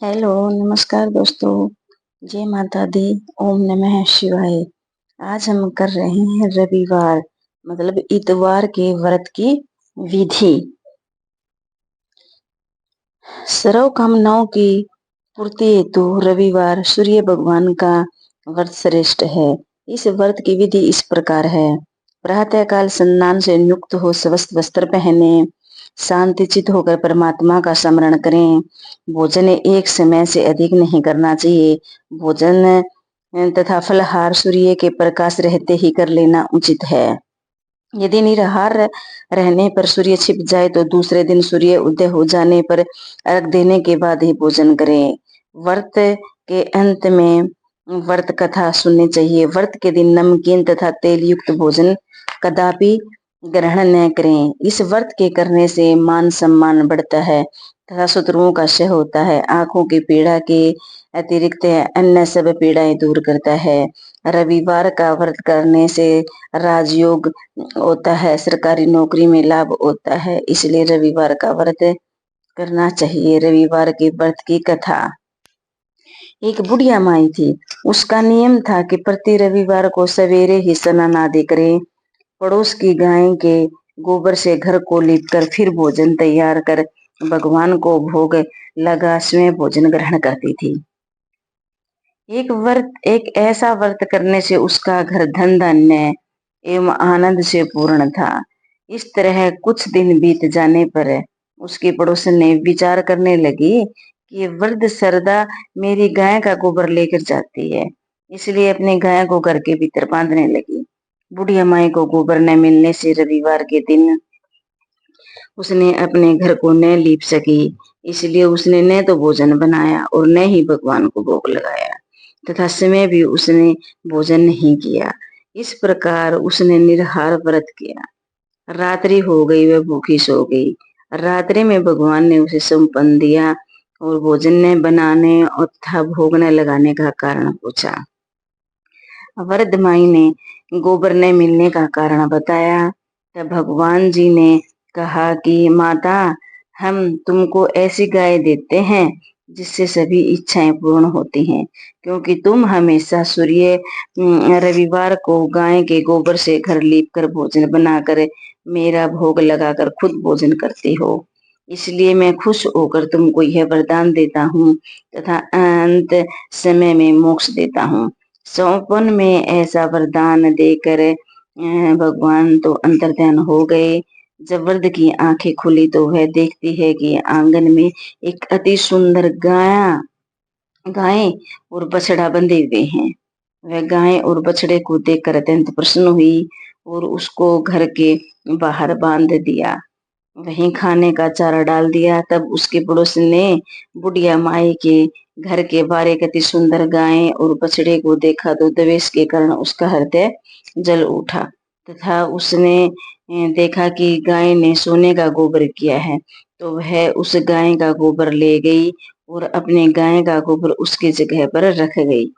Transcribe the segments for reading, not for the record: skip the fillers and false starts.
Hello, नमस्कार दोस्तों। जय माता दी। ओम नमः शिवाय। आज हम कर रहे हैं रविवार मतलब इतवार के व्रत की विधि। सर्व कामनाओं की पूर्ति हेतु रविवार सूर्य भगवान का व्रत श्रेष्ठ है। इस व्रत की विधि इस प्रकार है। प्रातः काल स्नान से युक्त हो स्वस्थ वस्त्र पहने, शांति चित होकर परमात्मा का स्मरण करें। भोजन एक समय से अधिक नहीं करना चाहिए। भोजन तथा फलहार सूर्य के प्रकाश रहते ही कर लेना उचित है। यदि निराहार रहने पर सूर्य छिप जाए तो दूसरे दिन सूर्य उदय हो जाने पर अर्घ देने के बाद ही भोजन करें। व्रत के अंत में व्रत कथा सुननी चाहिए। व्रत के दिन नमकीन तथा तेल युक्त भोजन कदापि ग्रहण न करें। इस व्रत के करने से मान सम्मान बढ़ता है तथा शत्रुओं का क्षय होता है। आंखों की पीड़ा के अतिरिक्त अन्य सब पीड़ाएं दूर करता है। रविवार का व्रत करने से राजयोग होता है, सरकारी नौकरी में लाभ होता है, इसलिए रविवार का व्रत करना चाहिए। रविवार के व्रत की कथा। एक बुढ़िया माई थी। उसका नियम था कि प्रति रविवार को सवेरे ही स्नान आदि करे। पड़ोस की गाय के गोबर से घर को लीपकर फिर भोजन तैयार कर भगवान को भोग लगा स्वयं भोजन ग्रहण करती थी। एक ऐसा व्रत करने से उसका घर धन धान्य एवं आनंद से पूर्ण था। इस तरह कुछ दिन बीत जाने पर उसकी पड़ोसन ने विचार करने लगी कि वृद्ध सरदा मेरी गाय का गोबर लेकर जाती है, इसलिए अपनी गाय को घर के भीतर बांधने लगी। बुढ़िया माई को गोबर न मिलने से रविवार के दिन उसने अपने घर को न लीप सकी, इसलिए उसने न तो भोजन बनाया और न ही भगवान को भोग लगाया तथा समय भी उसने भोजन नहीं किया। इस प्रकार उसने निराहार व्रत किया। रात्रि हो गई, वह भूखी सो गई। रात्रि में भगवान ने उसे संपन्न दिया और भोजन न बनाने और तथा भोग न लगाने का कारण पूछा। वृद्ध माई ने गोबर न मिलने का कारण बताया। तब भगवान जी ने कहा कि माता, हम तुमको ऐसी गाय देते हैं जिससे सभी इच्छाएं पूर्ण होती हैं, क्योंकि तुम हमेशा रविवार को गाय के गोबर से घर लीप कर भोजन बनाकर मेरा भोग लगाकर खुद भोजन करती हो। इसलिए मैं खुश होकर तुमको यह वरदान देता हूँ तथा अंत समय में मोक्ष देता हूँ। सौपन में ऐसा वरदान देकर भगवान तो अंतर्ध्यान हो गए। जब वृद्ध की आंखें खुली तो वह देखती है कि आंगन में एक अति सुंदर गाय और बछड़ा बंधे हुए हैं। वह गाय और बछड़े को देखकर अत्यंत प्रसन्न हुई और उसको घर के बाहर बांध दिया, वहीं खाने का चारा डाल दिया। तब उसके पड़ोस ने बुढ़िया माई के घर के बाहर एक अति सुंदर गाय और बछड़े को देखा तो द्वेष के कारण उसका हृदय जल उठा तथा उसने देखा कि गाय ने सोने का गोबर किया है, तो वह उस गाय का गोबर ले गई और अपने गाय का गोबर उसकी जगह पर रख गई।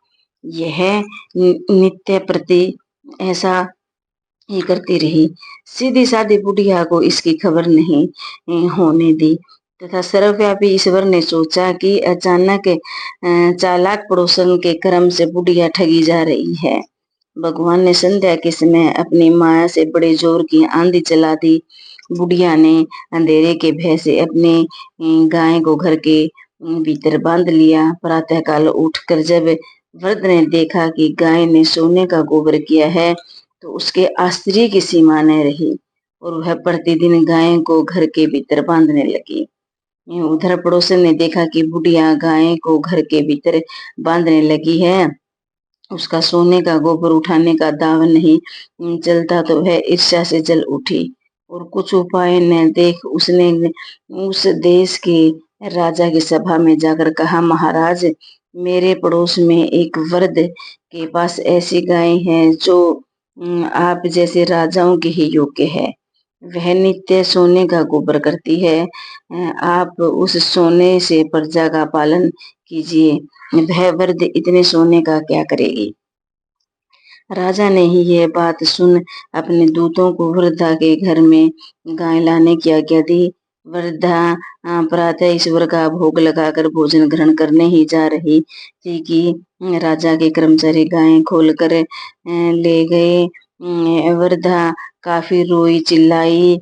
यह नित्य प्रति ऐसा ही करती रही। सीधी सादी बुढ़िया को इसकी खबर नहीं होने दी तथा सर्वव्यापी ईश्वर ने सोचा कि अचानक चालाक पड़ोसन के कर्म से बुढ़िया ठगी जा रही है। भगवान ने संध्या के समय अपनी माया से बड़े जोर की आंधी चला दी। बुढ़िया ने अंधेरे के भय से अपने गाय को घर के भीतर बांध लिया। प्रातः काल उठकर जब वृद्ध ने देखा कि गाय ने सोने का गोबर किया है तो उसके आश्चर्य की सीमा न रही और वह प्रतिदिन गाय को घर के भीतर बांधने लगी। उधर पड़ोसन ने देखा कि बुढ़िया गाय को घर के भीतर बांधने लगी है, उसका सोने का गोबर उठाने का दाव नहीं चलता तो वह ईर्ष्या से जल उठी और कुछ उपाय न देख उसने उस देश के राजा की सभा में जाकर कहा, महाराज, मेरे पड़ोस में एक वृद्ध के पास ऐसी गाय है जो आप जैसे राजाओं के ही योग्य है। वह नित्य सोने का गोबर करती है। आप उस सोने से प्रजा का पालन कीजिए। वह वृद्ध इतने सोने का क्या करेगी। राजा ने ही यह बात सुन अपने दूतों को वृद्धा के घर में गाय लाने की आज्ञा दी। वृद्धा प्रातः ईश्वर का भोग लगाकर भोजन ग्रहण करने ही जा रही थी कि राजा के कर्मचारी गायें खोलकर ले गए। वृद्धा काफी रोई चिल्लाई,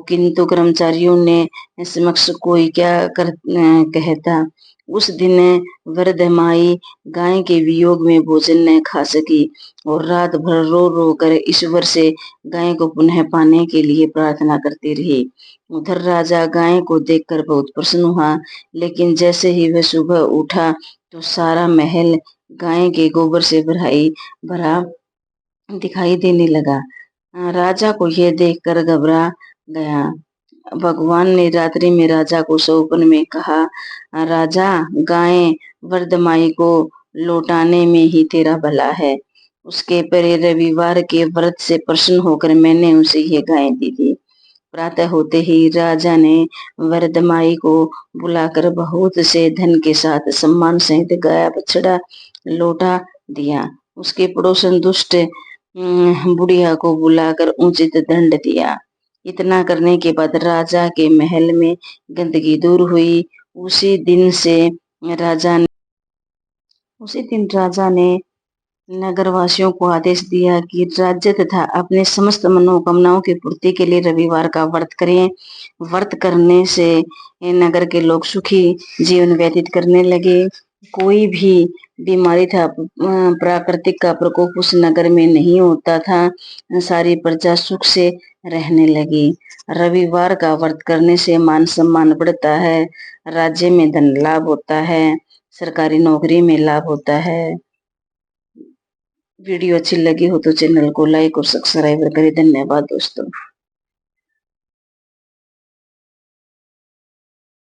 किंतु कर्मचारियों ने समक्ष कोई क्या कहता। उस दिन वृद्ध माई गाय के वियोग में भोजन न खा सकी और रात भर रो रो कर ईश्वर से गाय को पुनः पाने के लिए प्रार्थना करती रही। उधर राजा गाय को देखकर बहुत प्रसन्न हुआ, लेकिन जैसे ही वह सुबह उठा तो सारा महल गाय के गोबर से भरा दिखाई देने लगा। राजा को यह देखकर घबरा गया। भगवान ने रात्रि में राजा को स्वप्न में कहा, राजा, गाय वृद्धमाई को लौटाने में ही तेरा भला है। उसके परे रविवार के व्रत से प्रसन्न होकर मैंने उसे ये गाय दी थी। प्रातः होते ही राजा ने वरदमाई को बुलाकर बहुत से धन के साथ सम्मान सहित गाय बछड़ा लौटा दिया। उसके पड़ोसन दुष्ट बुढ़िया को बुलाकर उचित दंड दिया। इतना करने के बाद राजा के महल में गंदगी दूर हुई। उसी दिन राजा ने नगरवासियों को आदेश दिया कि राज्य तथा अपने समस्त मनोकामनाओं की पूर्ति के लिए रविवार का व्रत करें। व्रत करने से नगर के लोग सुखी जीवन व्यतीत करने लगे। कोई भी बीमारी था प्राकृतिक का प्रकोप उस नगर में नहीं होता था। सारी प्रजा सुख से रहने लगी। रविवार का व्रत करने से मान सम्मान बढ़ता है, राज्य में धन लाभ होता है, सरकारी नौकरी में लाभ होता है। वीडियो अच्छी लगी हो तो चैनल को लाइक और सब्सक्राइब करें। धन्यवाद दोस्तों।